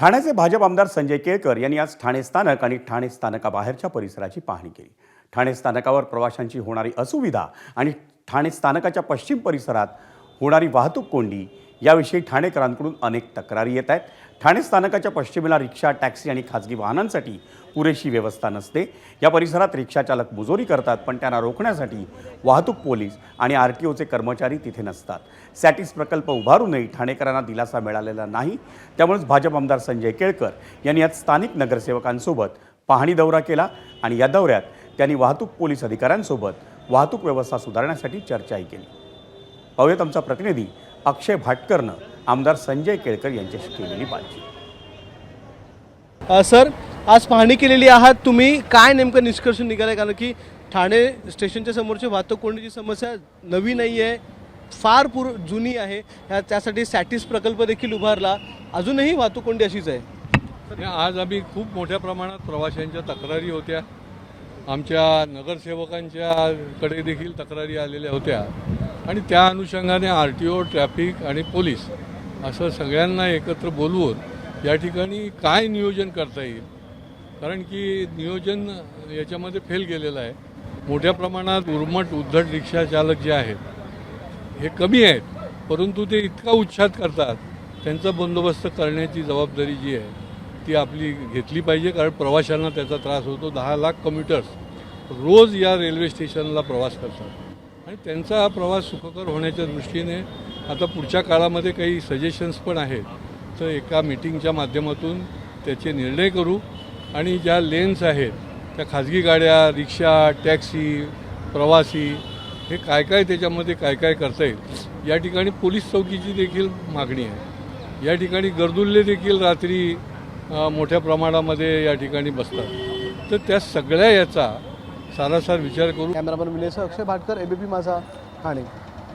ठाण्याचे भाजप आमदार संजय केळकर यांनी आज ठाणे स्थानक आणि ठाणे स्थानकाबाहेरच्या परिसराची पाहणी केली। ठाणे स्थानकावर प्रवाशांची होणारी असुविधा आणि ठाणे स्थानकाच्या पश्चिम परिसरात होणारी वाहतूक कोंडी याविषयी ठाणेकरांकडून अनेक तक्रारी येत आहेत। ठाणे स्थानकाच्या पश्चिमेला रिक्षा, टॅक्सी आणि खाजगी वाहनांसाठी पुरेशी व्यवस्था नसते। या परिसरात रिक्षा चालक मुजोरी करतात, पण त्यांना रोखण्यासाठी वाहतूक पोलीस आणि आरटीओचे कर्मचारी तिथे नसतात। सॅटिस प्रकल्प उभारूनही ठाणेकरांना दिलासा मिळालेला नाही। त्यामुळेच भाजप आमदार संजय केळकर यांनी आज स्थानिक नगरसेवकांसोबत पाहणी दौरा केला आणि या दौऱ्यात त्यांनी वाहतूक पोलीस अधिकाऱ्यांसोबत वाहतूक व्यवस्था सुधारण्यासाठी चर्चाही केली। पाहूयात आमचा प्रतिनिधी अक्षय भाटकरनं आमदार संजय केळकर यांच्याशी केलेली बातचीत। सर, आज पाहणी केलेली आहात तुम्ही, काय नेमकं निष्कर्ष निघालाय? कारण की ठाणे स्टेशनच्या समोरची वाहतूक कोंडीची समस्या नवी नाही आहे, फार जुनी आहे। त्यासाठी सॅटिस प्रकल्प देखील उभारला, अजूनही वाहतूक कोंडी अशीच आहे। आज आम्ही खूप मोठ्या प्रमाणात प्रवाशांच्या तक्रारी होत्या, आमच्या नगरसेवकांच्याकडे देखील तक्रारी आलेल्या होत्या आणि त्या अनुषंगाने आरटीओ, ट्रॅफिक आणि पोलीस असं सगळ्यांना एकत्र बोलवून या ठिकाणी काय नियोजन करता येईल, कारण की नियोजन याच्यामध्ये फेल गेलेलं आहे। मोठ्या प्रमाणात उद्धट रिक्षा चालक जे आहेत हे कमी आहेत, परंतु ते इतका उच्छाद करतात, त्यांचा बंदोबस्त करण्याची जबाबदारी जी आहे ती आपली घेतली पाहिजे, कारण प्रवाशांना त्याचा त्रास होतो। 10 लाख कम्युटर्स रोज या रेल्वे स्टेशनला प्रवास करतात आणि त्यांचा हा प्रवास सुखकर होण्याच्या दृष्टीने आता पुढच्या काळामध्ये काही सजेशन्स पण आहेत, तर एका मीटिंगच्या माध्यमातून त्याचे निर्णय करू आणि ज्या लेन्स आहेत त्या खाजगी गाड्या, रिक्षा, टॅक्सी, प्रवासी हे काय त्याच्यामध्ये काय करता येईल या ठिकाणी पोलीस चौकीची देखील मागणी आहे। या ठिकाणी गर्दुल्ले देखील रात्री मोठ्या प्रमाणामध्ये या ठिकाणी बसतात, तर त्या सगळ्या याचा सारासार विचार करू। कॅमेरामन विलेश अक्षय भाटकर, एबीपी माझा, ठाणे।